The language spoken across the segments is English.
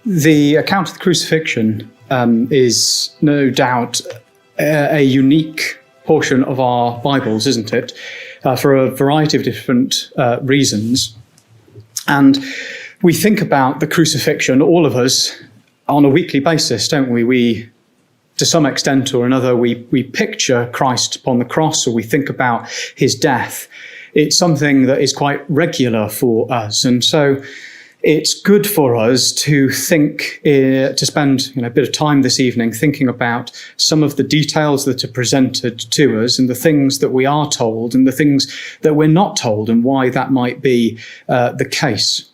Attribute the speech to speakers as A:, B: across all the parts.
A: The account of the crucifixion is no doubt a unique portion of our Bibles, isn't it? For a variety of different reasons. And we think about the crucifixion, all of us, on a weekly basis, don't we? We, to some extent or another, we picture Christ upon the cross, or we think about his death. It's something that is quite regular for us. And so it's good for us to think, to spend a bit of time this evening thinking about some of the details that are presented to us and the things that we are told and the things that we're not told and why that might be the case.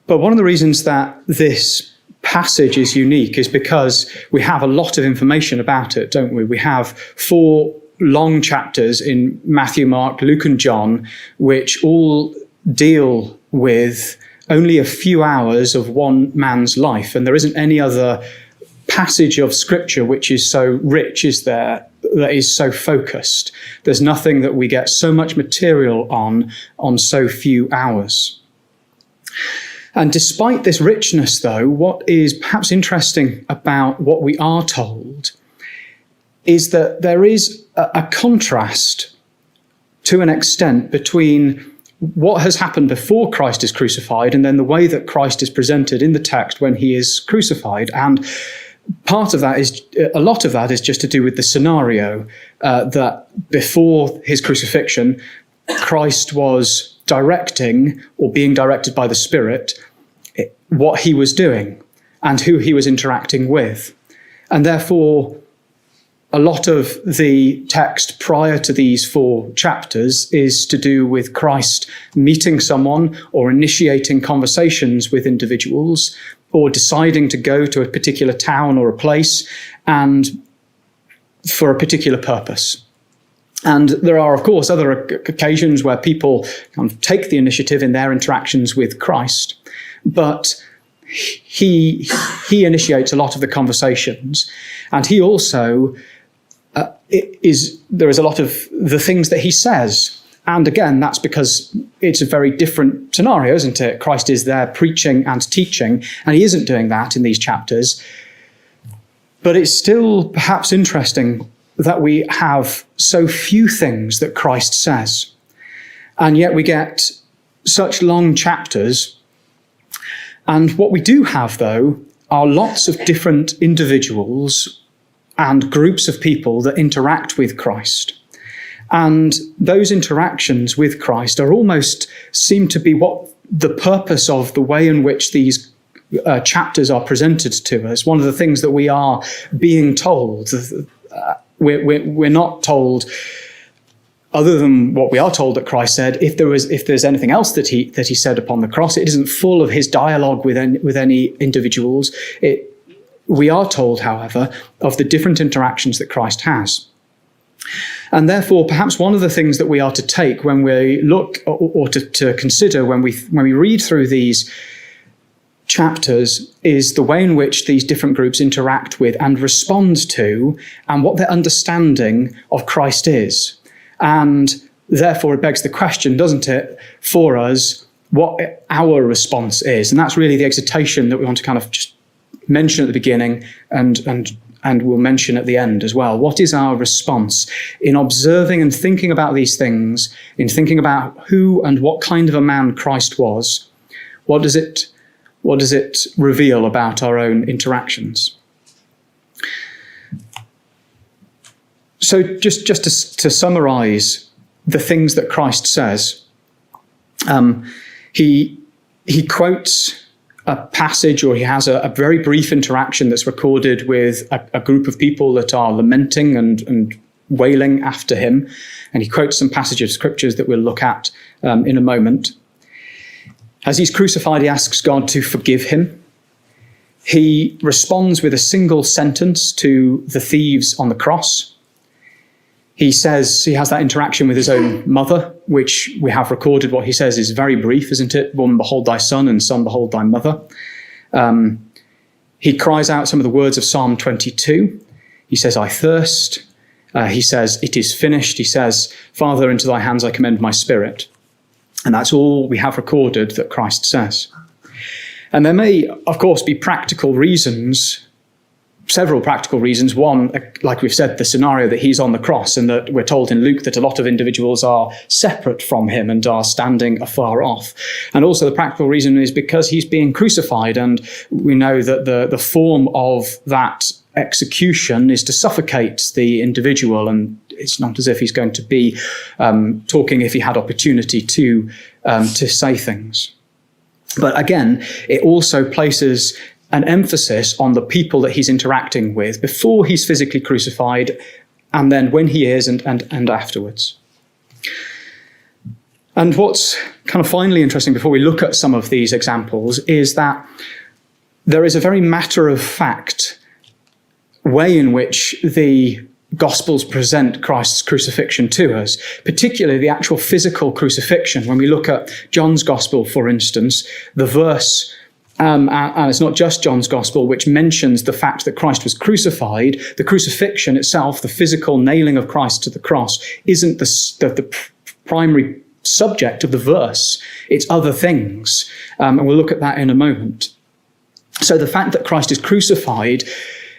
A: But one of the reasons that this passage is unique is because we have a lot of information about it, don't we? We have 4 long chapters in Matthew, Mark, Luke and John, which all deal with only a few hours of one man's life. And there isn't any other passage of scripture which is so rich, is there, that is so focused. There's nothing that we get so much material on so few hours. And despite this richness, though, what is perhaps interesting about what we are told is that there is a contrast to an extent between what has happened before Christ is crucified and then the way that Christ is presented in the text when he is crucified. And part of that is, a lot of that is just to do with the scenario that before his crucifixion, Christ was directing or being directed by the Spirit what he was doing and who he was interacting with. And therefore, a lot of the text prior to these 4 chapters is to do with Christ meeting someone or initiating conversations with individuals or deciding to go to a particular town or a place and for a particular purpose. And there are, of course, other occasions where people kind of take the initiative in their interactions with Christ, but he initiates a lot of the conversations, and he also there is a lot of the things that he says. And again, that's because it's a very different scenario, isn't it? Christ is there preaching and teaching, and he isn't doing that in these chapters. But it's still perhaps interesting that we have so few things that Christ says, and yet we get such long chapters. And what we do have, though, are lots of different individuals and groups of people that interact with Christ. And those interactions with Christ are almost seem to be what the purpose of the way in which these chapters are presented to us. One of the things that we are being told, we're not told, other than what we are told that Christ said, if there's anything else that he said upon the cross, it isn't full of his dialogue with any individuals. We are told, however, of the different interactions that Christ has. And therefore, perhaps one of the things that we are to take when we look or to consider when we read through these chapters is the way in which these different groups interact with and respond to, and what their understanding of Christ is. And therefore, it begs the question, doesn't it, for us, what our response is. And that's really the exhortation that we want to kind of just mention at the beginning and we'll mention at the end as well. What is our response in observing and thinking about these things, in thinking about who and what kind of a man Christ was? What does it reveal about our own interactions? So just to summarize the things that Christ says, he quotes a passage, or he has a very brief interaction that's recorded with a group of people that are lamenting and wailing after him. And he quotes some passages of scriptures that we'll look at in a moment. As he's crucified, he asks God to forgive him. He responds with a single sentence to the thieves on the cross. He says he has that interaction with his own mother, which we have recorded. What he says is very brief, isn't it? Woman, behold thy son, and son, behold thy mother. He cries out some of the words of Psalm 22. He says, I thirst. He says, it is finished. He says, Father, into thy hands I commend my spirit. And that's all we have recorded that Christ says. And there may, of course, be practical reasons, several practical reasons. One, like we've said, the scenario that he's on the cross, and that we're told in Luke that a lot of individuals are separate from him and are standing afar off. And also the practical reason is because he's being crucified, and we know that the form of that execution is to suffocate the individual, and it's not as if he's going to be talking if he had opportunity to say things. But again, it also places an emphasis on the people that he's interacting with before he's physically crucified, and then when he is, and afterwards. And what's kind of finally interesting before we look at some of these examples is that there is a very matter-of-fact way in which the Gospels present Christ's crucifixion to us, particularly the actual physical crucifixion. When we look at John's Gospel, for instance, the verse, and it's not just John's Gospel, which mentions the fact that Christ was crucified, the crucifixion itself, the physical nailing of Christ to the cross, isn't the primary subject of the verse. It's other things, and we'll look at that in a moment. So the fact that Christ is crucified,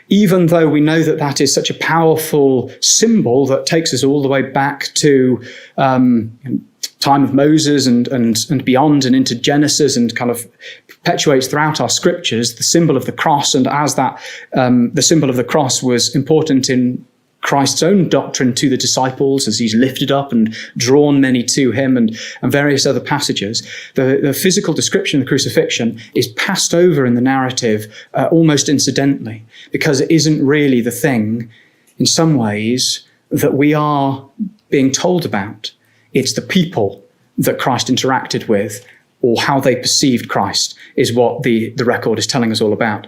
A: even though we know that that is such a powerful symbol that takes us all the way back to time of Moses and beyond and into Genesis, and kind of perpetuates throughout our scriptures the symbol of the cross, and as that the symbol of the cross was important in Christ's own doctrine to the disciples as he's lifted up and drawn many to him, and various other passages. The physical description of the crucifixion is passed over in the narrative almost incidentally, because it isn't really the thing, in some ways, that we are being told about. It's the people that Christ interacted with, or how they perceived Christ, is what the record is telling us all about.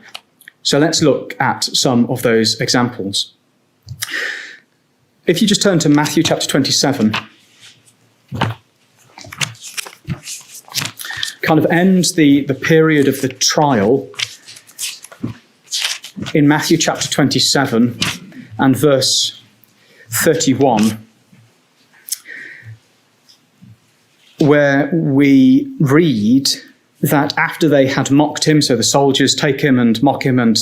A: So let's look at some of those examples. If you just turn to Matthew chapter 27, kind of ends the period of the trial in Matthew chapter 27 and verse 31, where we read that after they had mocked him, so the soldiers take him and mock him and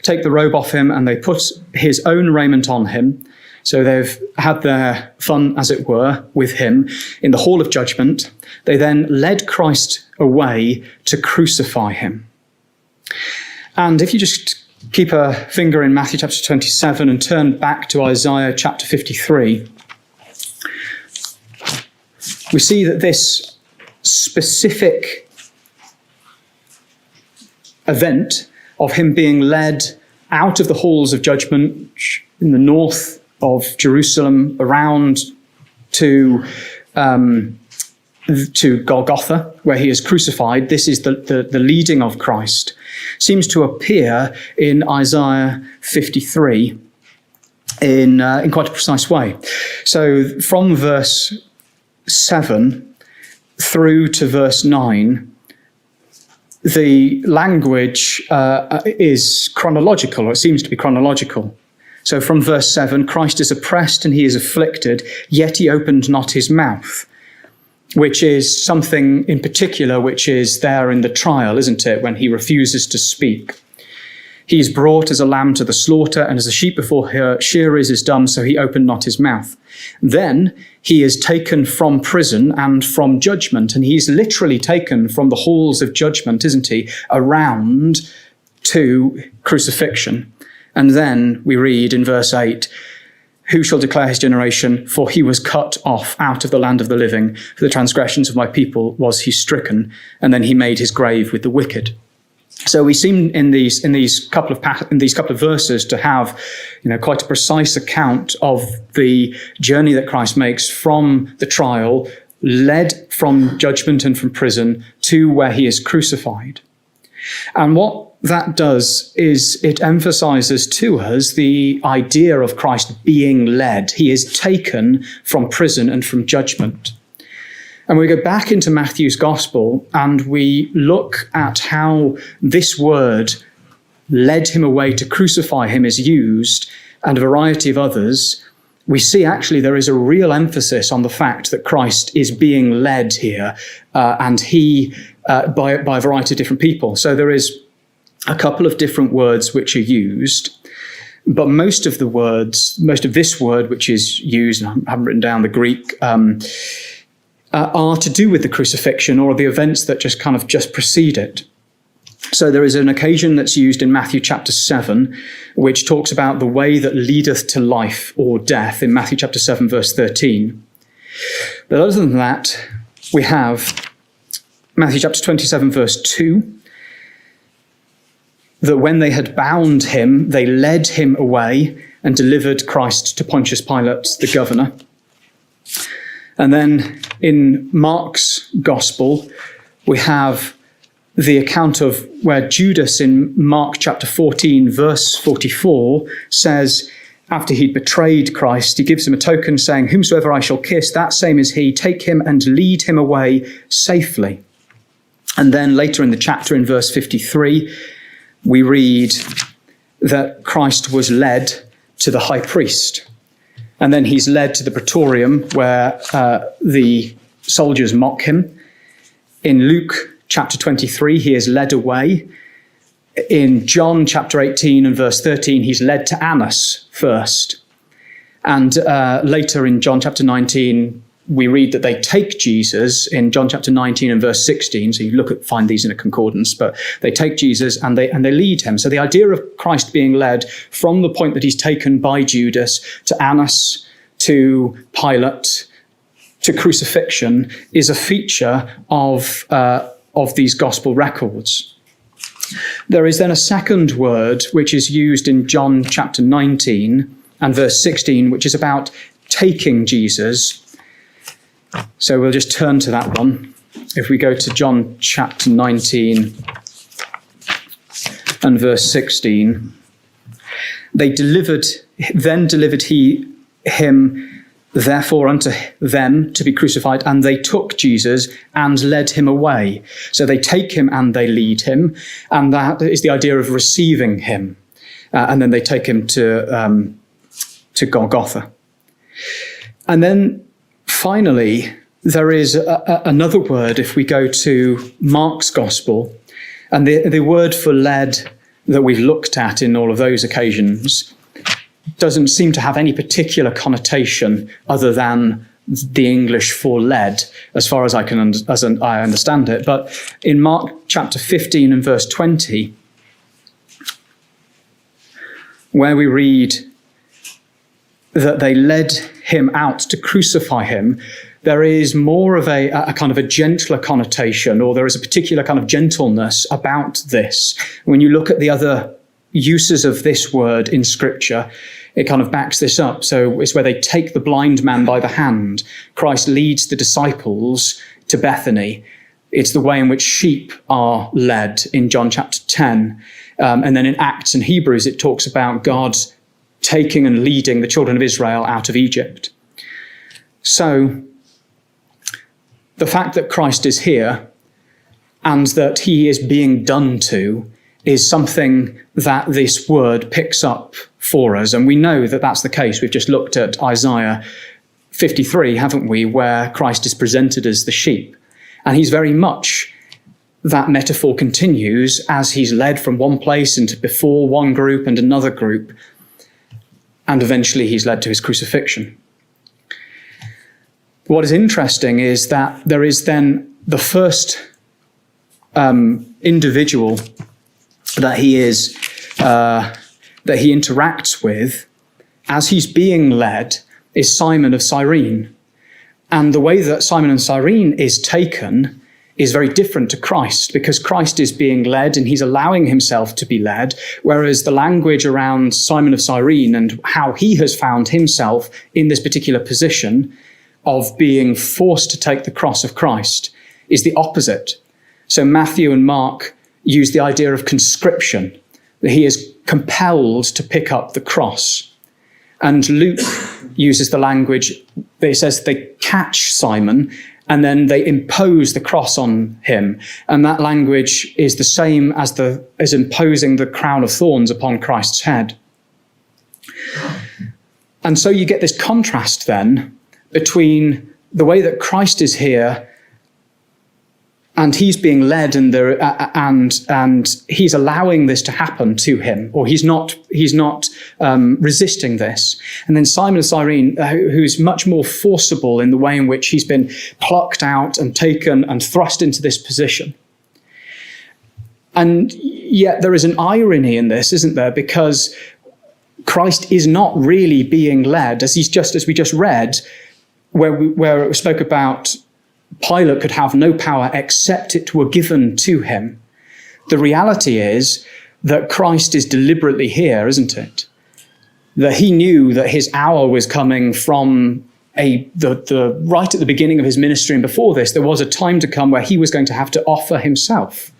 A: take the robe off him, and they put his own raiment on him. So they've had their fun, as it were, with him in the hall of judgment. They then led Christ away to crucify him. And if you just keep a finger in Matthew chapter 27 and turn back to Isaiah chapter 53, we see that this specific event of him being led out of the halls of judgment in the north of Jerusalem around to Golgotha, where he is crucified. This is the leading of Christ. Seems to appear in Isaiah 53 in quite a precise way. So from verse 7 through to verse 9, the language is chronological, or it seems to be chronological. So from verse 7, Christ is oppressed and he is afflicted, yet he opened not his mouth, which is something in particular which is there in the trial, isn't it, when he refuses to speak. He is brought as a lamb to the slaughter, and as a sheep before her shearers is dumb, so he opened not his mouth. Then he is taken from prison and from judgment, and he's literally taken from the halls of judgment, isn't he, around to crucifixion. And then we read in verse 8, who shall declare his generation? For he was cut off out of the land of the living. For the transgressions of my people was he stricken, and then he made his grave with the wicked. So we seem in these couple of verses to have, quite a precise account of the journey that Christ makes from the trial, led from judgment and from prison to where he is crucified. And what that does is it emphasizes to us the idea of Christ being led. He is taken from prison and from judgment. And we go back into Matthew's Gospel and we look at how this word led him away to crucify him is used, and a variety of others. we see actually there is a real emphasis on the fact that Christ is being led here, and he by a variety of different people. So there is a couple of different words which are used, but most of this word which is used, and I haven't written down the Greek, are to do with the crucifixion or the events that just precede it. So there is an occasion that's used in Matthew chapter 7, which talks about the way that leadeth to life or death in Matthew chapter 7, verse 13. But other than that, we have Matthew chapter 27, verse 2, that when they had bound him, they led him away and delivered Christ to Pontius Pilate, the governor. And then in Mark's gospel, we have the account of where Judas in Mark chapter 14, verse 44, says, after he'd betrayed Christ, he gives him a token saying, whomsoever I shall kiss, that same is he, take him and lead him away safely. And then later in the chapter, in verse 53, we read that Christ was led to the high priest. And then he's led to the praetorium where the soldiers mock him. In Luke chapter 23, he is led away. In John chapter 18 and verse 13, he's led to Annas first. And later in John chapter 19, we read that they take Jesus in John chapter 19 and verse 16. So you find these in a concordance, but they take Jesus and they lead him. So the idea of Christ being led from the point that he's taken by Judas to Annas, to Pilate, to crucifixion is a feature of these gospel records. There is then a second word which is used in John chapter 19 and verse 16, which is about taking Jesus. So we'll just turn to that one. If we go to John chapter 19 and verse 16, then delivered he him therefore unto them to be crucified, and they took Jesus and led him away. So they take him and they lead him, and that is the idea of receiving him. And then they take him to Golgotha. And then finally, there is another word if we go to Mark's gospel, and the word for led that we've looked at in all of those occasions doesn't seem to have any particular connotation other than the English for led, as far as I understand it. But in Mark chapter 15 and verse 20, where we read that they led him out to crucify him, there is more of a kind of a gentler connotation, or there is a particular kind of gentleness about this. When you look at the other uses of this word in Scripture, it kind of backs this up. So it's where they take the blind man by the hand. Christ leads the disciples to Bethany. It's the way in which sheep are led in John chapter 10. And then in Acts and Hebrews, it talks about God taking and leading the children of Israel out of Egypt. So the fact that Christ is here and that he is being done to is something that this word picks up for us. And we know that that's the case. We've just looked at Isaiah 53, haven't we, where Christ is presented as the sheep. And he's very much, that metaphor continues as he's led from one place into before one group and another group. And eventually he's led to his crucifixion. What is interesting is that there is then the first individual that he interacts with as he's being led is Simon of Cyrene. And the way that Simon of Cyrene is taken is very different to Christ, because Christ is being led and he's allowing himself to be led, whereas the language around Simon of Cyrene and how he has found himself in this particular position of being forced to take the cross of Christ is the opposite. So Matthew and Mark use the idea of conscription, that he is compelled to pick up the cross. And Luke uses the language that says they catch Simon and then they impose the cross on him. And that language is the same as imposing the crown of thorns upon Christ's head. And so you get this contrast then between the way that Christ is here and he's being led and he's allowing this to happen to him, or he's not resisting this. And then Simon of Cyrene, who's much more forcible in the way in which he's been plucked out and taken and thrust into this position. And yet there is an irony in this, isn't there? Because Christ is not really being led, as we just read, where it spoke about Pilate could have no power except it were given to him. The reality is that Christ is deliberately here, isn't it? That he knew that his hour was coming from the right at the beginning of his ministry, and before this, there was a time to come where he was going to have to offer himself.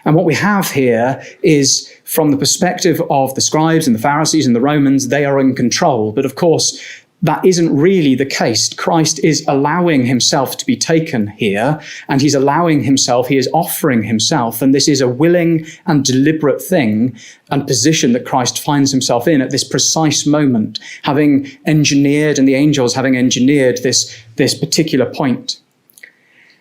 A: And what we have here is, from the perspective of the scribes and the Pharisees and the Romans, they are in control. But of course, that isn't really the case. Christ is allowing himself to be taken here, and he is offering himself, and this is a willing and deliberate thing and position that Christ finds himself in at this precise moment, having engineered, and the angels having engineered this particular point.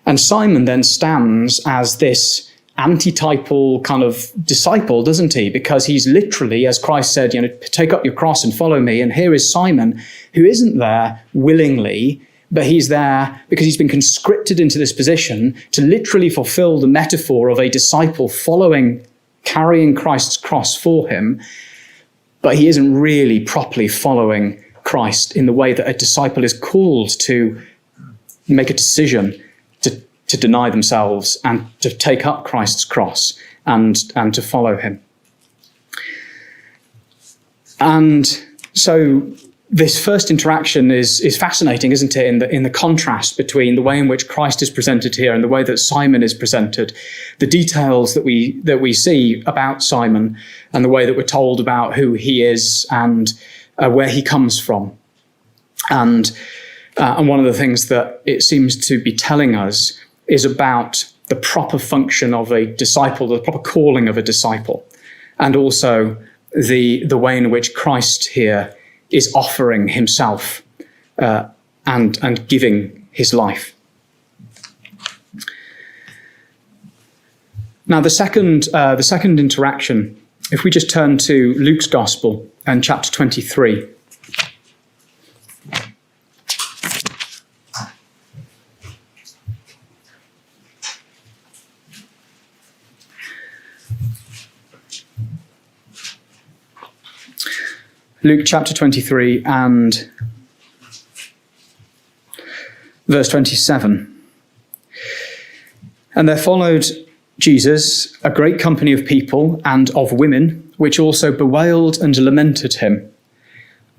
A: And Simon then stands as this antitypal kind of disciple, doesn't he? Because he's literally, as Christ said, take up your cross and follow me. And here is Simon, who isn't there willingly, but he's there because he's been conscripted into this position to literally fulfill the metaphor of a disciple carrying Christ's cross for him. But he isn't really properly following Christ in the way that a disciple is called to make a decision to deny themselves and to take up Christ's cross and to follow him. And so this first interaction is fascinating, isn't it, in the contrast between the way in which Christ is presented here and the way that Simon is presented, the details that we see about Simon and the way that we're told about who he is and where he comes from. And one of the things that it seems to be telling us is about the proper function of a disciple, the proper calling of a disciple, and also the way in which Christ here is offering himself and giving his life. Now, the second interaction, if we just turn to Luke's Gospel and chapter 23. Luke chapter 23 and verse 27. And there followed Jesus a great company of people and of women, which also bewailed and lamented him.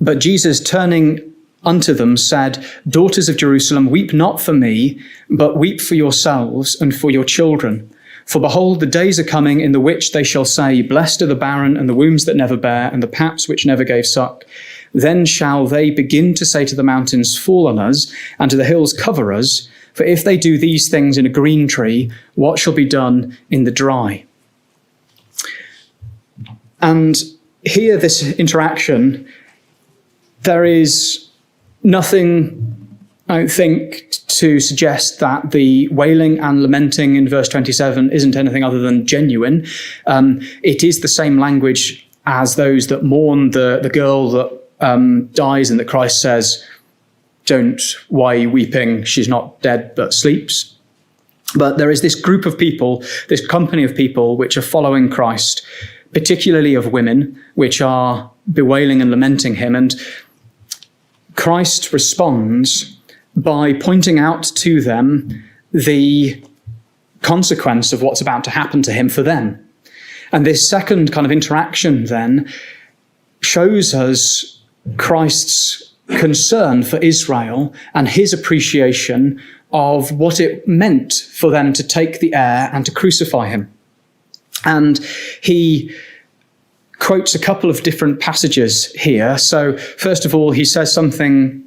A: But Jesus, turning unto them, said, Daughters of Jerusalem, weep not for me, but weep for yourselves and for your children. For behold, the days are coming in the which they shall say, Blessed are the barren and the wombs that never bear and the paps which never gave suck. Then shall they begin to say to the mountains, Fall on us, and to the hills, Cover us. For if they do these things in a green tree, what shall be done in the dry? And here, this interaction, there is nothing, I don't think, to suggest that the wailing and lamenting in verse 27 isn't anything other than genuine. It is the same language as those that mourn the girl that dies and that Christ says, why are you weeping? She's not dead, but sleeps. But there is this group of people, this company of people which are following Christ, particularly of women, which are bewailing and lamenting him. And Christ responds by pointing out to them the consequence of what's about to happen to him for them. And this second kind of interaction then shows us Christ's concern for Israel and his appreciation of what it meant for them to take the air and to crucify him. And he quotes a couple of different passages here. So first of all, he says something,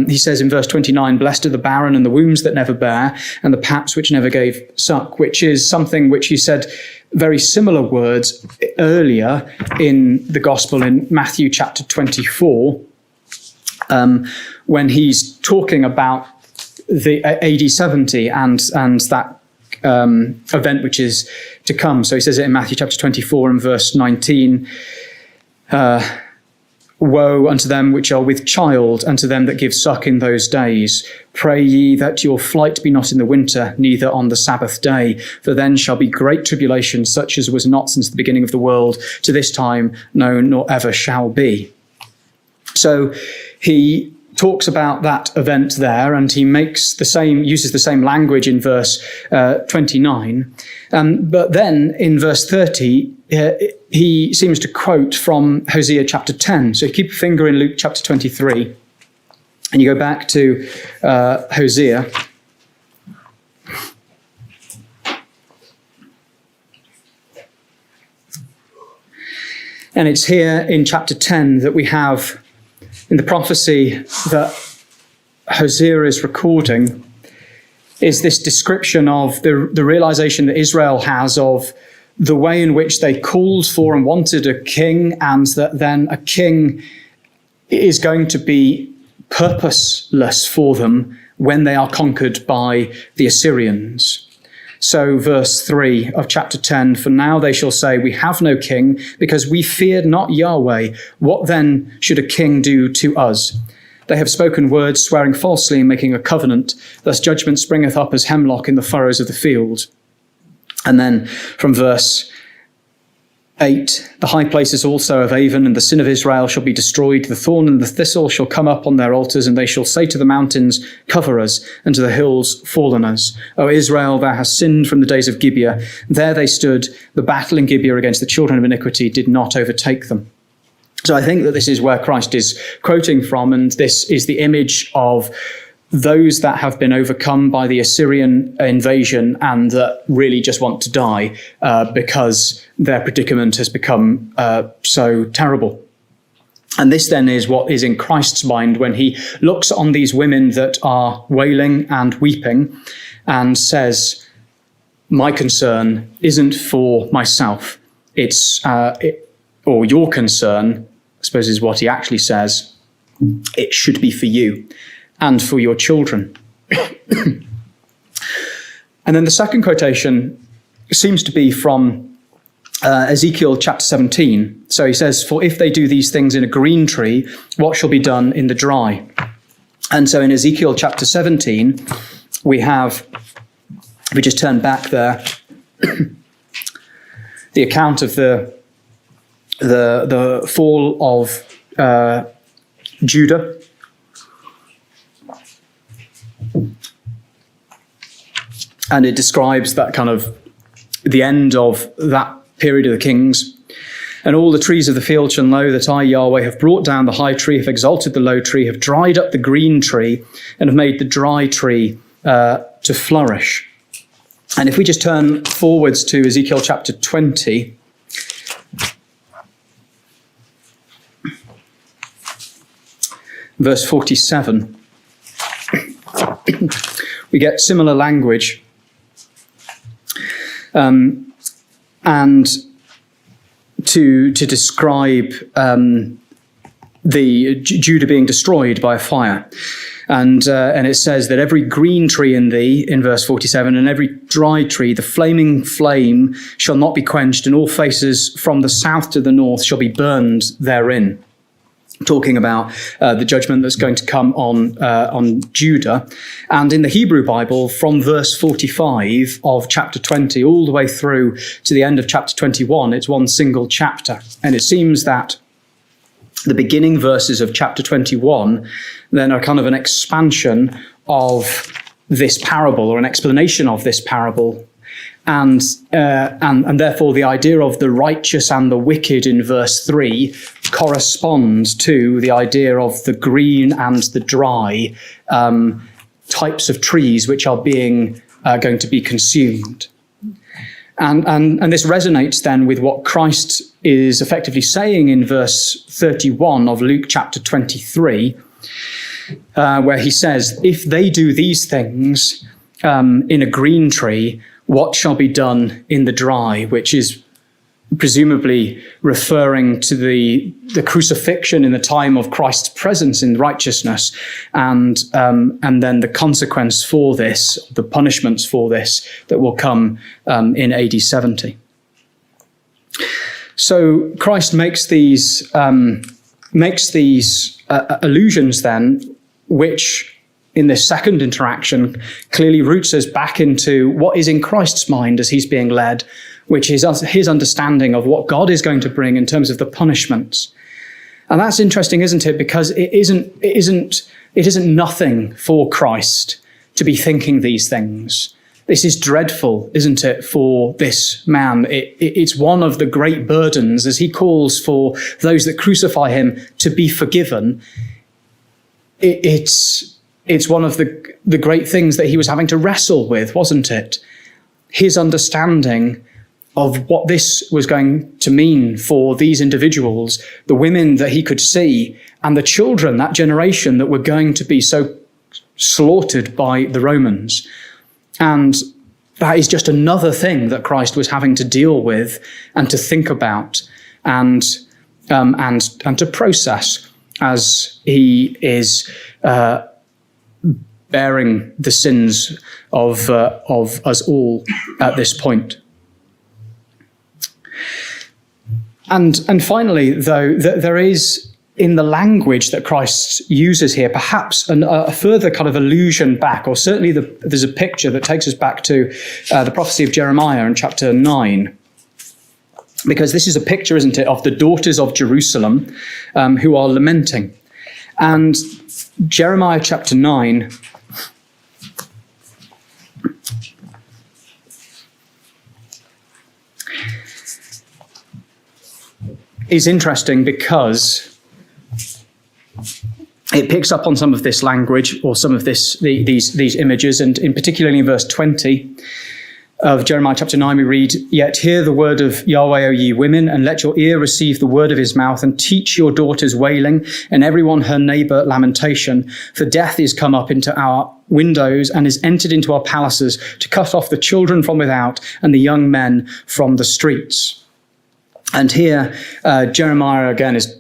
A: he says in verse 29, Blessed are the barren and the wombs that never bear and the paps which never gave suck, which is something which he said very similar words earlier in the gospel in Matthew chapter 24. when he's talking about the AD 70 and that event which is to come. So he says it in Matthew chapter 24 and verse 19. Woe unto them which are with child, and to them that give suck in those days. Pray ye that your flight be not in the winter, neither on the Sabbath day. For then shall be great tribulation, such as was not since the beginning of the world, to this time, no, nor ever shall be. So he talks about that event there, and he uses the same language in verse 29. But then in verse 30, he seems to quote from Hosea chapter 10. So you keep a finger in Luke chapter 23, and you go back to Hosea. And it's here in chapter 10 that we have, in the prophecy that Hosea is recording, is this description of the realization that Israel has of the way in which they called for and wanted a king, and that then a king is going to be purposeless for them when they are conquered by the Assyrians. So verse 3 of chapter 10, for now they shall say, we have no king, because we feared not Yahweh. What then should a king do to us? They have spoken words, swearing falsely and making a covenant. Thus judgment springeth up as hemlock in the furrows of the field. And then from verse 8, the high places also of Avon and the sin of Israel shall be destroyed. The thorn and the thistle shall come up on their altars, and they shall say to the mountains, cover us, and to the hills, fall on us. O Israel, thou hast sinned from the days of Gibeah. There they stood. The battle in Gibeah against the children of iniquity did not overtake them. So I think that this is where Christ is quoting from, and this is the image of those that have been overcome by the Assyrian invasion and that really just want to die because their predicament has become so terrible. And this then is what is in Christ's mind when he looks on these women that are wailing and weeping and says, my concern isn't for myself. It's, or your concern, I suppose is what he actually says, it should be for you and for your children. And then the second quotation seems to be from Ezekiel chapter 17. So he says, for if they do these things in a green tree, what shall be done in the dry? And so in Ezekiel chapter 17, we have, if we just turn back there, the account of the fall of Judah. And it describes that kind of the end of that period of the kings. And all the trees of the field shall know that I, Yahweh, have brought down the high tree, have exalted the low tree, have dried up the green tree, and have made the dry tree to flourish. And if we just turn forwards to Ezekiel chapter 20, verse 47, we get similar language. And to describe the Judah being destroyed by a fire. And it says that every green tree in thee, in verse 47, and every dry tree, the flaming flame shall not be quenched, and all faces from the south to the north shall be burned therein. Talking about the judgment that's going to come on Judah. And in the Hebrew Bible, from verse 45 of chapter 20 all the way through to the end of chapter 21, it's one single chapter. And it seems that the beginning verses of chapter 21 then are kind of an expansion of this parable, or an explanation of this parable. And therefore the idea of the righteous and the wicked in verse 3 corresponds to the idea of the green and the dry types of trees which are being going to be consumed. And this resonates then with what Christ is effectively saying in verse 31 of Luke chapter 23, where he says, if they do these things in a green tree, what shall be done in the dry? Which is presumably referring to the crucifixion in the time of Christ's presence in righteousness, and then the consequence for this, the punishments for this that will come in AD 70. So Christ makes these allusions then, which in this second interaction clearly roots us back into what is in Christ's mind as he's being led, which is his understanding of what God is going to bring in terms of the punishments. And that's interesting, isn't it? Because it isn't nothing for Christ to be thinking these things. This is dreadful, isn't it, for this man? It's one of the great burdens as he calls for those that crucify him to be forgiven. It's one of the great things that he was having to wrestle with, wasn't it? His understanding of what this was going to mean for these individuals, the women that he could see, and the children, that generation that were going to be so slaughtered by the Romans. And that is just another thing that Christ was having to deal with and to think about and to process as he is bearing the sins of us all at this point. And finally, though, there is in the language that Christ uses here, perhaps a further kind of allusion back, or certainly there's a picture that takes us back to the prophecy of Jeremiah in chapter 9. Because this is a picture, isn't it, of the daughters of Jerusalem who are lamenting. And Jeremiah chapter 9 is interesting because it picks up on some of this language or some of these images, and in particularly in verse 20 of Jeremiah chapter 9 we read, "Yet hear the word of Yahweh, O ye women, and let your ear receive the word of his mouth, and teach your daughters wailing, and everyone her neighbour lamentation. For death is come up into our windows, and is entered into our palaces, to cut off the children from without, and the young men from the streets." And here, Jeremiah again is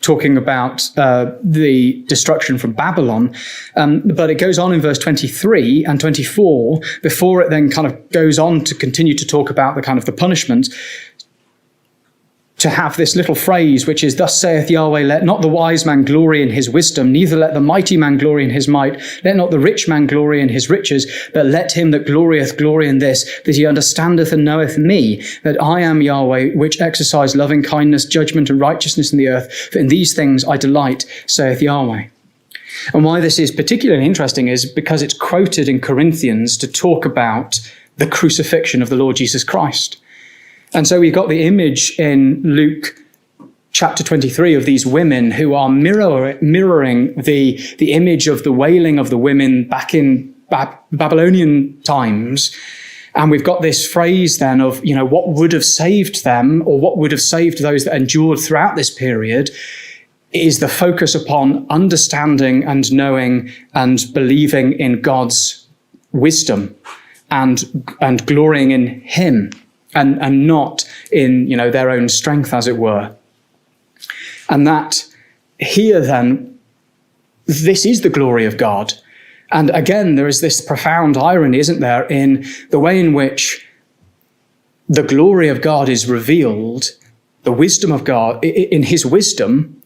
A: talking about the destruction from Babylon, but it goes on in verse 23 and 24 before it then kind of goes on to continue to talk about the kind of the punishment, to have this little phrase, which is, "Thus saith Yahweh, let not the wise man glory in his wisdom, neither let the mighty man glory in his might, let not the rich man glory in his riches, but let him that glorieth glory in this, that he understandeth and knoweth me, that I am Yahweh, which exercise loving kindness, judgment, and righteousness in the earth. For in these things I delight, saith Yahweh." And why this is particularly interesting is because it's quoted in Corinthians to talk about the crucifixion of the Lord Jesus Christ. And so we've got the image in Luke chapter 23 of these women who are mirroring the image of the wailing of the women back in Babylonian times. And we've got this phrase then of, what would have saved them, or what would have saved those that endured throughout this period, is the focus upon understanding and knowing and believing in God's wisdom and glorying in him. And not in, their own strength, as it were. And that here then, this is the glory of God. And again, there is this profound irony, isn't there, in the way in which the glory of God is revealed, the wisdom of God, in his wisdom,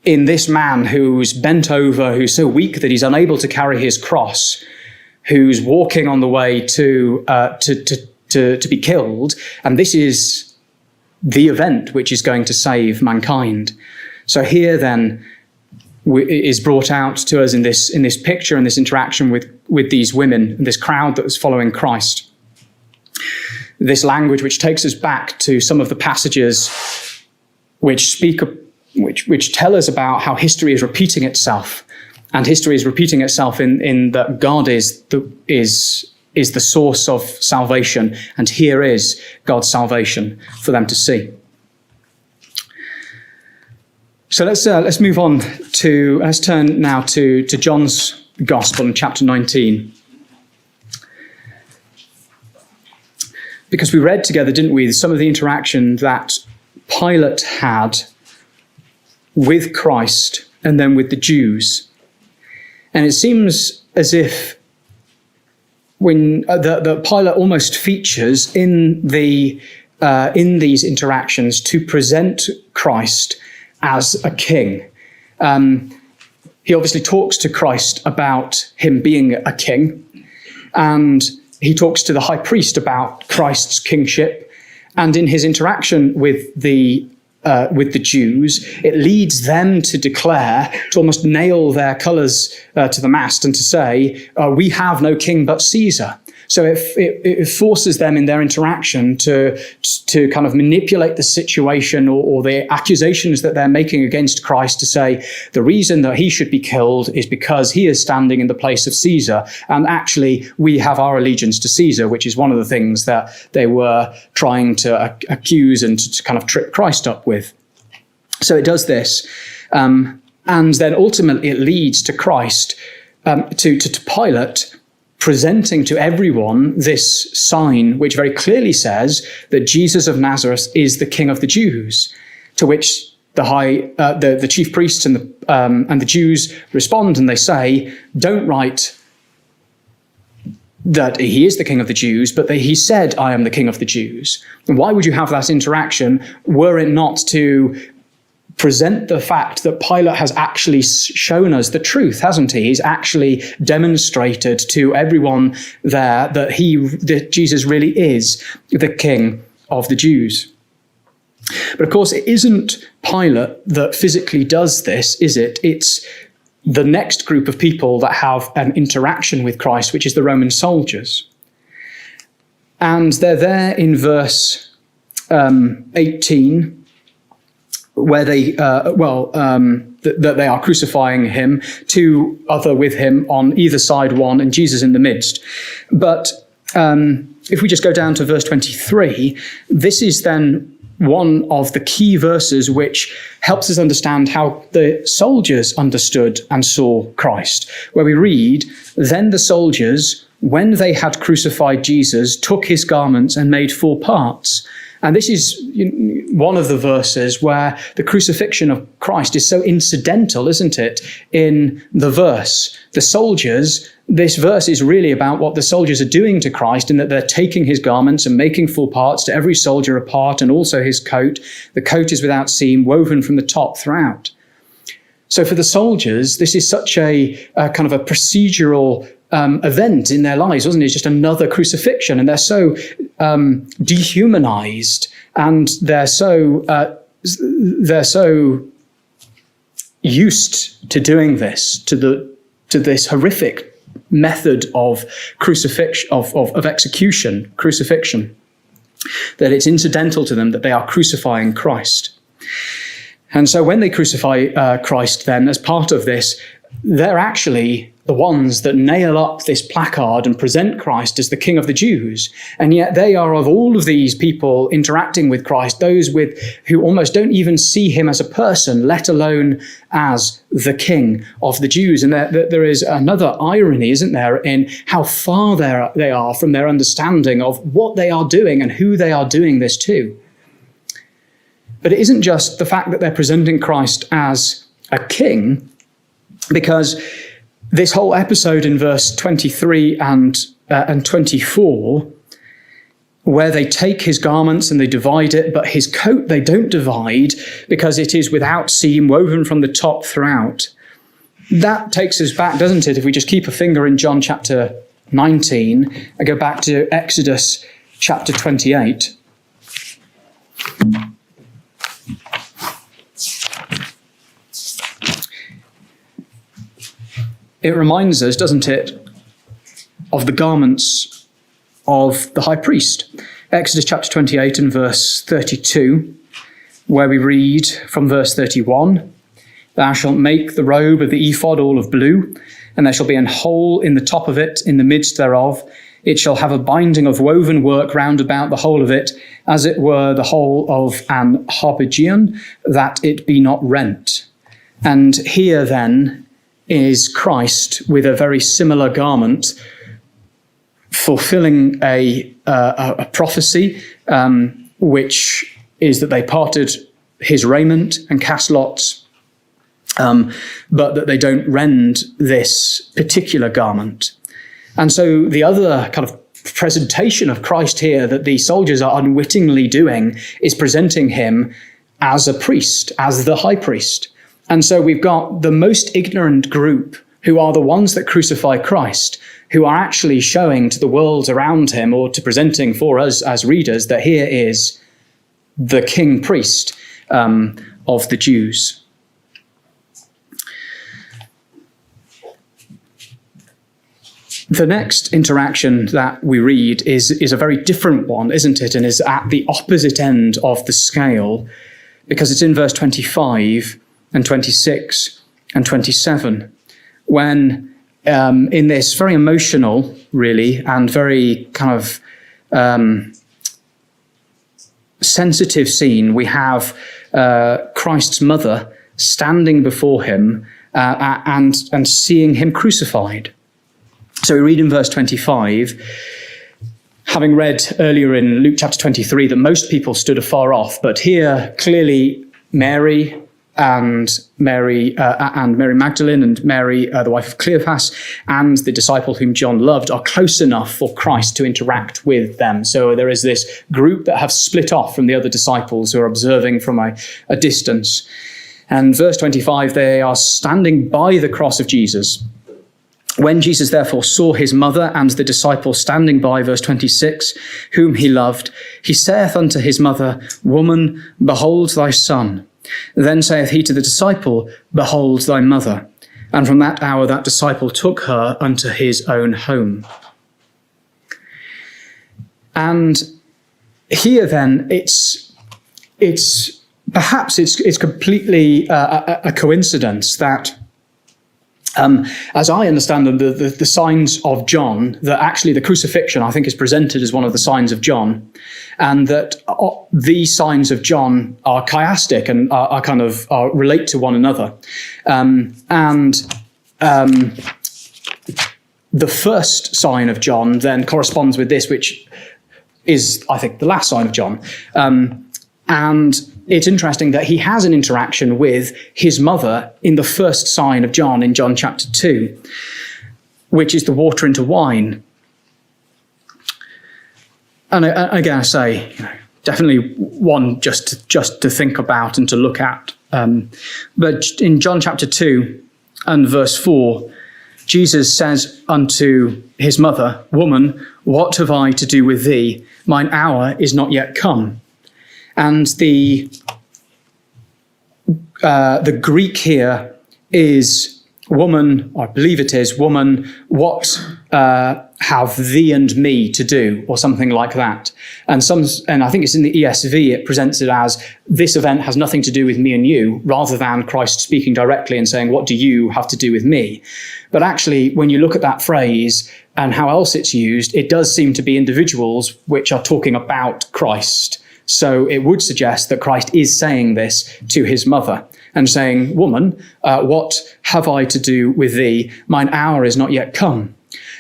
A: in this man who's bent over, who's so weak that he's unable to carry his cross, who's walking on the way to be killed, and this is the event which is going to save mankind. So here then is brought out to us in this picture and this interaction with these women and this crowd that was following Christ. This language which takes us back to some of the passages which tell us about how history is repeating itself, and history is repeating itself in that God is the source of salvation, and here is God's salvation for them to see. So let's move on let's turn now to John's Gospel in chapter 19. Because we read together, didn't we, some of the interaction that Pilate had with Christ and then with the Jews. And it seems as if when the Pilate almost features in these interactions to present Christ as a king. He obviously talks to Christ about him being a king, and he talks to the high priest about Christ's kingship. And in his interaction with the Jews, it leads them to declare, to almost nail their colours to the mast and to say, we have no king but Caesar. So it forces them in their interaction to kind of manipulate the situation or the accusations that they're making against Christ to say the reason that he should be killed is because he is standing in the place of Caesar. And actually, we have our allegiance to Caesar, which is one of the things that they were trying to accuse and to kind of trip Christ up with. So it does this. And then ultimately it leads to Christ, to Pilate, presenting to everyone this sign, which very clearly says that Jesus of Nazareth is the King of the Jews. To which the chief priests and the Jews respond, and they say, "Don't write that he is the King of the Jews, but that he said, 'I am the King of the Jews.'" And why would you have that interaction were it not to present the fact that Pilate has actually shown us the truth, hasn't he? He's actually demonstrated to everyone there that Jesus really is the King of the Jews. But of course, it isn't Pilate that physically does this, is it? It's the next group of people that have an interaction with Christ, which is the Roman soldiers. And they're there in verse 18, where they, that they are crucifying him, two other with him on either side, one, and Jesus in the midst. But if we just go down to verse 23, this is then one of the key verses which helps us understand how the soldiers understood and saw Christ, where we read, "Then the soldiers, when they had crucified Jesus, took his garments and made 4 parts." And this is one of the verses where the crucifixion of Christ is so incidental, isn't it, in the verse. The soldiers, this verse is really about what the soldiers are doing to Christ, in that they're taking his garments and making 4 parts, to every soldier a part, and also his coat. The coat is without seam, woven from the top throughout. So for the soldiers, this is such a kind of a procedural event in their lives, wasn't it? It's just another crucifixion, and they're so dehumanized, and they're so used to doing this, to this horrific method of crucifixion, of execution, crucifixion, that it's incidental to them that they are crucifying Christ. And so when they crucify Christ, then as part of this, they're actually the ones that nail up this placard and present Christ as the King of the Jews. And yet they are, of all of these people interacting with Christ, those who almost don't even see him as a person, let alone as the King of the Jews. And there is another irony, isn't there, in how far they are from their understanding of what they are doing and who they are doing this to. But it isn't just the fact that they're presenting Christ as a king, because this whole episode in verse 23 and 24, where they take his garments and they divide it, but his coat they don't divide because it is without seam, woven from the top throughout. That takes us back, doesn't it, if we just keep a finger in John chapter 19 and go back to Exodus chapter 28. It reminds us, doesn't it, of the garments of the high priest. Exodus chapter 28 and verse 32, where we read from verse 31, "Thou shalt make the robe of the ephod all of blue, and there shall be an hole in the top of it, in the midst thereof. It shall have a binding of woven work round about the whole of it, as it were the whole of an harpagion, that it be not rent." And here then is Christ with a very similar garment, fulfilling a prophecy, which is that they parted his raiment and cast lots, but that they don't rend this particular garment. And so the other kind of presentation of Christ here that the soldiers are unwittingly doing is presenting him as a priest, as the high priest. And so we've got the most ignorant group, who are the ones that crucify Christ, who are actually showing to the world around him, or to presenting for us as readers, that here is the king priest of the Jews. The next interaction that we read is a very different one, isn't it? And is at the opposite end of the scale, because it's in verse 25 and 26 and 27, when in this very emotional, really, and very kind of sensitive scene, we have Christ's mother standing before him and seeing him crucified. So we read in verse 25, having read earlier in Luke chapter 23 that most people stood afar off, but here clearly Mary and Mary Magdalene and Mary, the wife of Cleopas, and the disciple whom John loved are close enough for Christ to interact with them. So there is this group that have split off from the other disciples who are observing from a distance. And verse 25, they are standing by the cross of Jesus. When Jesus therefore saw his mother and the disciple standing by, verse 26, whom he loved, he saith unto his mother, Woman, behold thy son. Then saith he to the disciple, Behold thy mother. And from that hour that disciple took her unto his own home. And here then, it's perhaps completely a coincidence that as I understand them, the signs of John, that actually the crucifixion, I think, is presented as one of the signs of John, and that these signs of John are chiastic and are relate to one another. The first sign of John then corresponds with this, which is, I think, the last sign of John. And it's interesting that he has an interaction with his mother in the first sign of John, in John chapter 2, which is the water into wine. And again, I say, definitely one just to think about and to look at. But in John chapter 2 and verse 4, Jesus says unto his mother, Woman, what have I to do with thee? Mine hour is not yet come. And the Greek here is, woman, I believe it is, woman, what have thee and me to do, or something like that. And I think it's in the ESV, it presents it as, this event has nothing to do with me and you, rather than Christ speaking directly and saying, what do you have to do with me? But actually, when you look at that phrase and how else it's used, it does seem to be individuals which are talking about Christ. So it would suggest that Christ is saying this to his mother and saying, Woman, what have I to do with thee? Mine hour is not yet come.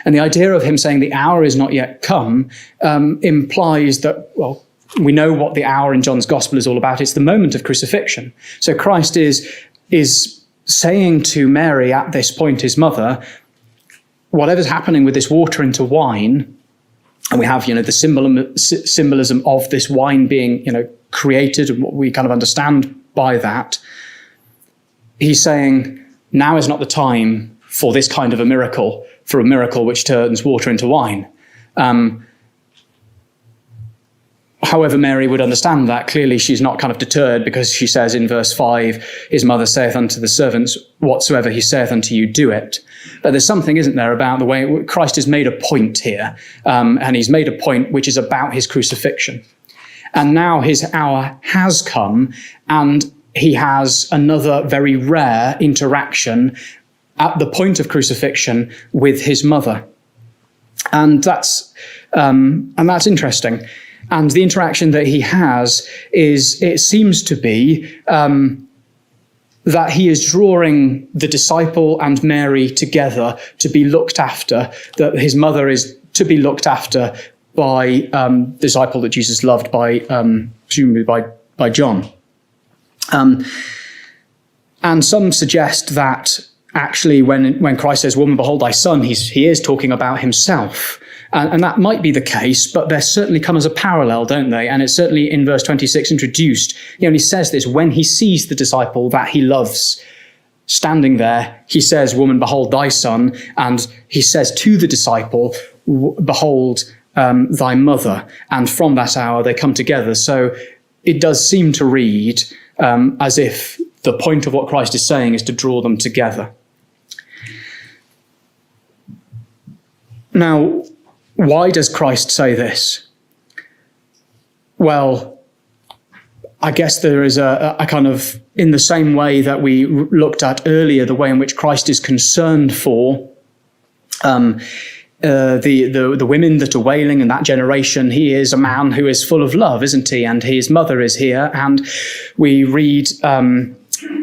A: And the idea of him saying the hour is not yet come implies that, well, we know what the hour in John's gospel is all about. It's the moment of crucifixion. So Christ is saying to Mary at this point, his mother, whatever's happening with this water into wine, and we have, the symbolism of this wine being, created, and what we kind of understand by that. He's saying, now is not the time for this kind of a miracle, for a miracle which turns water into wine. However, Mary would understand that. Clearly, she's not kind of deterred, because she says in verse 5, his mother saith unto the servants, whatsoever he saith unto you, do it. But there's something, isn't there, about the way Christ has made a point here. And he's made a point which is about his crucifixion. And now his hour has come, and he has another very rare interaction at the point of crucifixion with his mother. And that's interesting. And the interaction that he has is, it seems to be that he is drawing the disciple and Mary together to be looked after, that his mother is to be looked after by the disciple that Jesus loved, presumably by John. And some suggest that actually when Christ says, "Woman, behold thy son," he is talking about himself. And that might be the case, but they certainly come as a parallel, don't they? And it's certainly in verse 26 introduced. He only says this when he sees the disciple that he loves standing there. He says, "Woman, behold thy son." And he says to the disciple, "Behold thy mother." And from that hour they come together. So it does seem to read as if the point of what Christ is saying is to draw them together. Now, why does Christ say this? Well, I guess there is a kind of, in the same way that we looked at earlier, the way in which Christ is concerned for the women that are wailing in that generation. He is a man who is full of love, isn't he? And his mother is here. And we read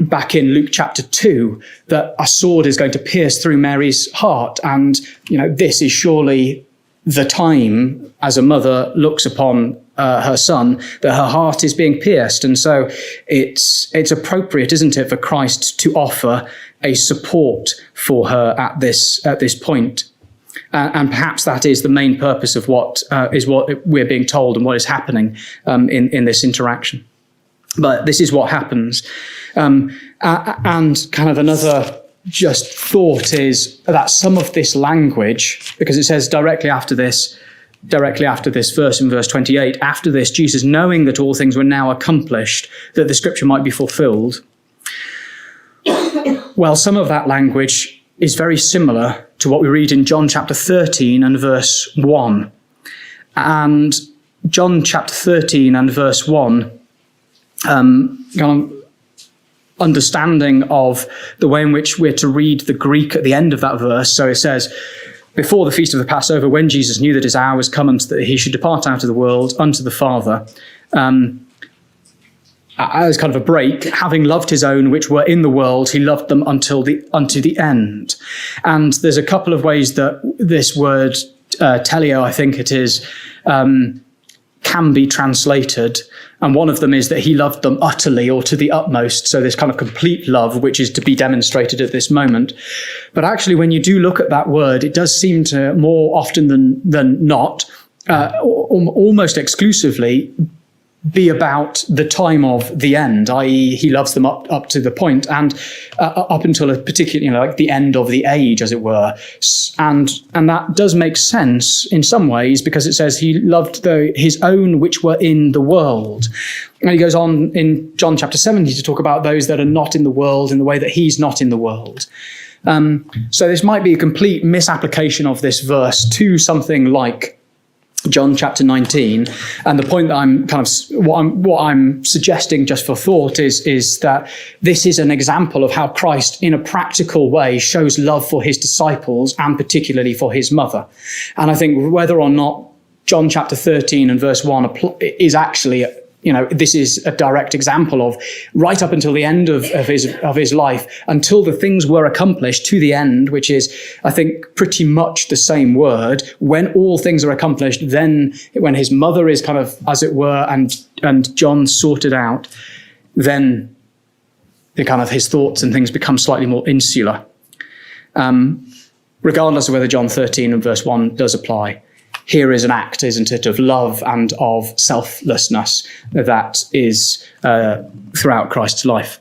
A: back in Luke chapter 2 that a sword is going to pierce through Mary's heart. And, this is surely the time, as a mother looks upon her son, that her heart is being pierced. And so it's appropriate, isn't it, for Christ to offer a support for her at this point. And perhaps that is the main purpose of what we're being told and what is happening in this interaction. But this is what happens. And kind of another just thought is that some of this language, because it says directly after this verse in verse 28, after this, Jesus, knowing that all things were now accomplished, that the scripture might be fulfilled. Well, some of that language is very similar to what we read in John chapter 13 and verse 1. And John chapter 13 and verse 1, understanding of the way in which we're to read the Greek at the end of that verse. So it says, before the feast of the Passover, when Jesus knew that his hour was come and that he should depart out of the world unto the Father, as kind of a break, having loved his own which were in the world, he loved them unto the end. And there's a couple of ways that this word teleo, I think it is, can be translated. And one of them is that he loved them utterly or to the utmost. So this kind of complete love, which is to be demonstrated at this moment. But actually, when you do look at that word, it does seem to more often than not, almost exclusively, be about the time of the end, i.e. he loves them up to the point and up until a particular, like the end of the age, as it were. And that does make sense in some ways, because it says he loved his own which were in the world. And he goes on in John chapter 70 to talk about those that are not in the world in the way that he's not in the world. So this might be a complete misapplication of this verse to something like John chapter 19, and the point that I'm kind of what I'm suggesting just for thought is that this is an example of how Christ, in a practical way, shows love for his disciples and particularly for his mother. And I think whether or not John chapter 13 and verse 1 is actually, this is a direct example of right up until the end of his life, until the things were accomplished to the end, which is, I think, pretty much the same word. When all things are accomplished, then when his mother is kind of, as it were, and John sorted out, then the kind of his thoughts and things become slightly more insular. Regardless of whether John 13 and verse 1 does apply. Here is an act, isn't it, of love and of selflessness that is throughout Christ's life.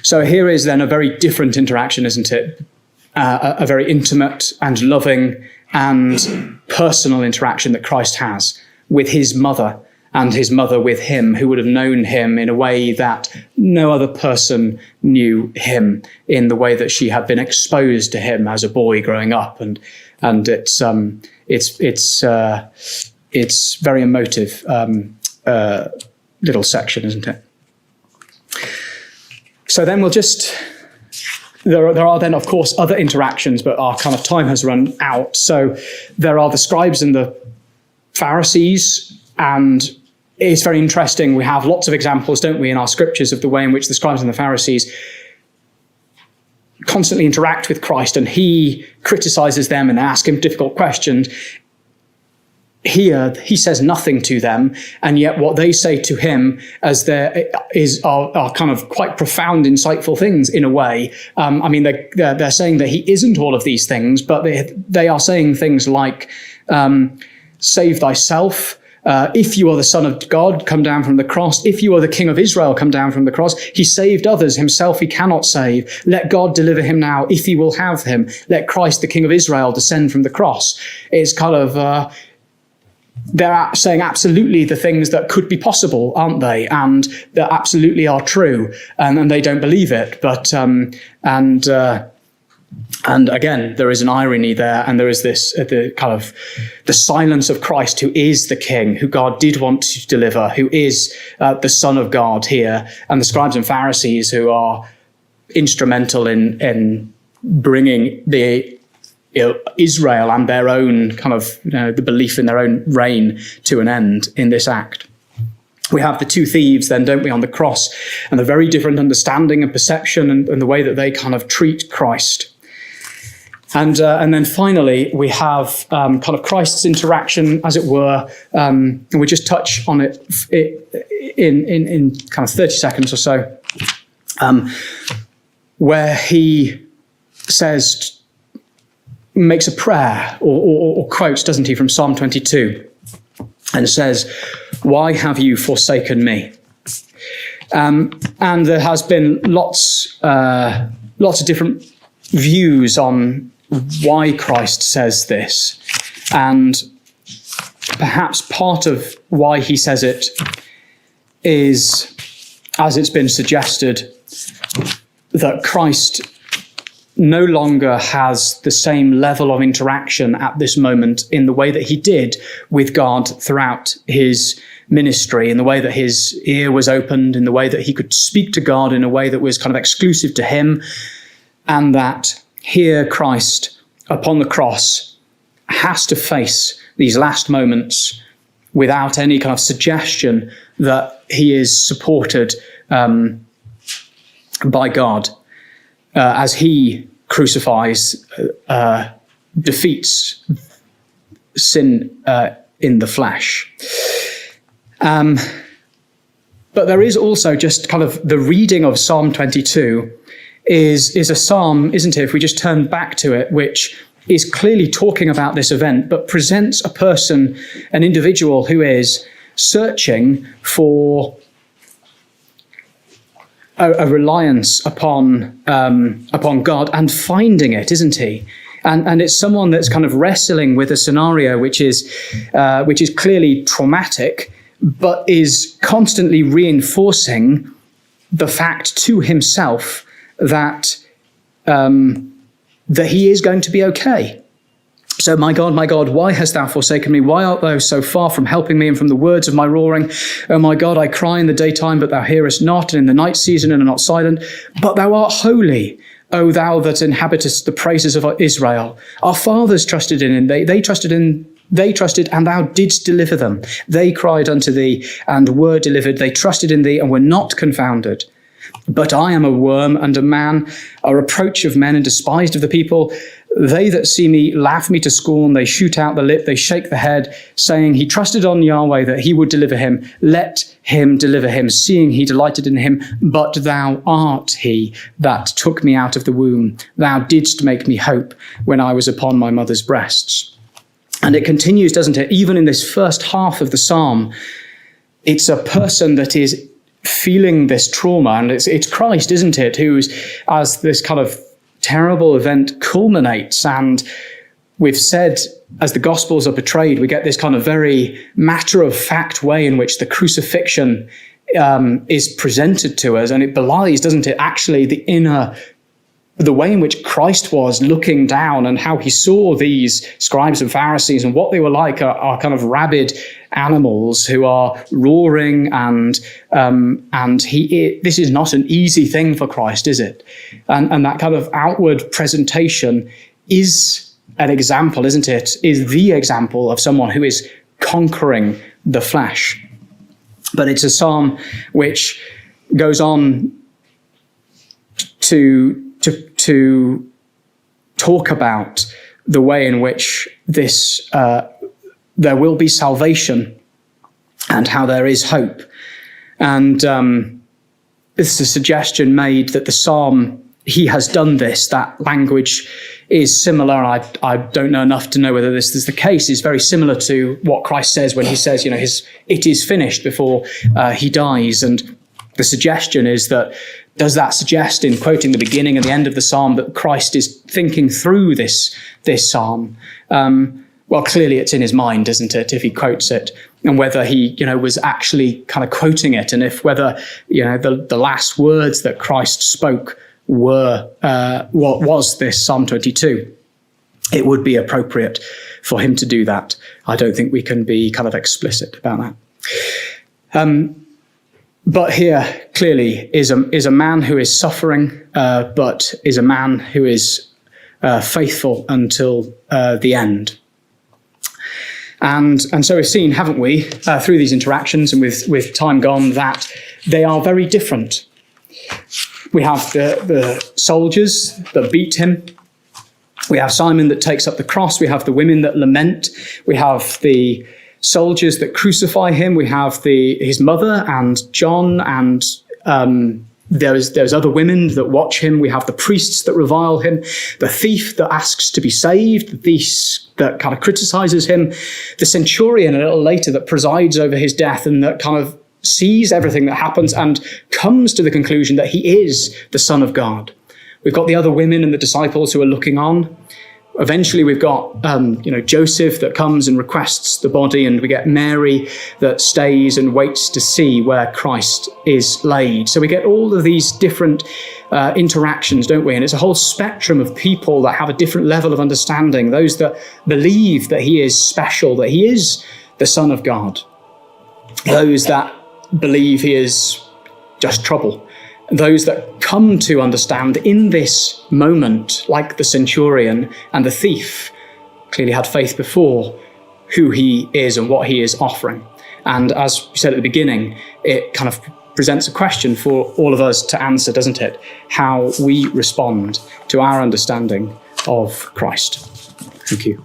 A: So here is then a very different interaction, isn't it? A very intimate and loving and personal interaction that Christ has with his mother and his mother with him, who would have known him in a way that no other person knew him, in the way that she had been exposed to him as a boy growing up. And it's very emotive little section, isn't it? So then there are then, of course, other interactions, but our kind of time has run out. So there are the scribes and the Pharisees, and it's very interesting. We have lots of examples, don't we, in our scriptures of the way in which the scribes and the Pharisees constantly interact with Christ and he criticizes them and ask him difficult questions. Here, he says nothing to them, and yet what they say to him are kind of quite profound, insightful things in a way. They're saying that he isn't all of these things, but they are saying things like, save thyself. If you are the Son of God, come down from the cross. If you are the King of Israel, come down from the cross. He saved others, himself he cannot save. Let God deliver him now, if he will have him. Let Christ, the King of Israel, descend from the cross. It's kind of... they're saying absolutely the things that could be possible, aren't they? And that absolutely are true, and they don't believe it. But and again, there is an irony there, and there is this the silence of Christ, who is the King, who God did want to deliver, who is the Son of God here, and the scribes and Pharisees who are instrumental in bringing Israel and their own the belief in their own reign to an end in this act. We have the two thieves then, don't we, on the cross, and the very different understanding and perception and the way that they kind of treat Christ. And then finally, we have Christ's interaction, as it were, and we just touch on it in kind of 30 seconds or so, where he makes a prayer or quotes, doesn't he, from Psalm 22, and says, "Why have you forsaken me?" And there has been lots of different views on why Christ says this, and perhaps part of why he says it is, as it's been suggested, that Christ no longer has the same level of interaction at this moment in the way that he did with God throughout his ministry, in the way that his ear was opened, in the way that he could speak to God in a way that was kind of exclusive to him, and that here Christ upon the cross has to face these last moments without any kind of suggestion that he is supported by God, as he crucifies, defeats sin in the flesh. But there is also just kind of the reading of Psalm 22 is a psalm, isn't it, if we just turn back to it, which is clearly talking about this event, but presents a person, an individual who is searching for a reliance upon God and finding it, isn't he? And it's someone that's kind of wrestling with a scenario which is clearly traumatic, but is constantly reinforcing the fact to himself that he is going to be okay. So, my God, why hast thou forsaken me? Why art thou so far from helping me and from the words of my roaring? O my God, I cry in the daytime, but thou hearest not, and in the night season, and are not silent. But thou art holy, O thou that inhabitest the praises of Israel. Our fathers trusted in him. They trusted, and thou didst deliver them. They cried unto thee, and were delivered. They trusted in thee, and were not confounded. But I am a worm and a man, a reproach of men and despised of the people. They that see me laugh me to scorn. They shoot out the lip, they shake the head, saying, he trusted on Yahweh that he would deliver him. Let him deliver him, seeing he delighted in him. But thou art he that took me out of the womb. Thou didst make me hope when I was upon my mother's breasts. And it continues, doesn't it? Even in this first half of the psalm, it's a person that is feeling this trauma, and it's Christ, isn't it, who's, as this kind of terrible event culminates, and we've said, as the Gospels are portrayed, we get this kind of very matter-of-fact way in which the crucifixion is presented to us, and it belies, doesn't it, actually the way in which Christ was looking down and how he saw these scribes and Pharisees and what they were like are kind of rabid animals who are roaring, and this is not an easy thing for Christ, is it? And that kind of outward presentation is an example, isn't it? Is the example of someone who is conquering the flesh. But it's a psalm which goes on to to talk about the way in which there will be salvation and how there is hope. And it's a suggestion made that the psalm, he has done this, that language is similar. I don't know enough to know whether this is the case. It's very similar to what Christ says when he says, it is finished before he dies. And the suggestion is that, does that suggest, in quoting the beginning and the end of the psalm, that Christ is thinking through this psalm? Well, clearly it's in his mind, isn't it, if he quotes it, and whether he, was actually kind of quoting it, and if whether, the last words that Christ spoke were what was this Psalm 22. It would be appropriate for him to do that. I don't think we can be kind of explicit about that. But here, clearly, is a man who is suffering, but is a man who is faithful until the end. And so we've seen, haven't we, through these interactions and with time gone, that they are very different. We have the soldiers that beat him. We have Simon that takes up the cross. We have the women that lament. We have the soldiers that crucify him. We have his mother and John, and there's other women that watch him. We have the priests that revile him, the thief that asks to be saved, the thief that kind of criticizes him, the centurion a little later that presides over his death and that kind of sees everything that happens and comes to the conclusion that he is the Son of God. We've got the other women and the disciples who are looking on. Eventually, we've got Joseph that comes and requests the body, and we get Mary that stays and waits to see where Christ is laid. So we get all of these different interactions, don't we? And it's a whole spectrum of people that have a different level of understanding. Those that believe that he is special, that he is the Son of God. Those that believe he is just trouble. Those that come to understand in this moment, like the centurion and the thief, clearly had faith before, who he is and what he is offering. And as we said at the beginning, it kind of presents a question for all of us to answer, doesn't it? How we respond to our understanding of Christ. Thank you.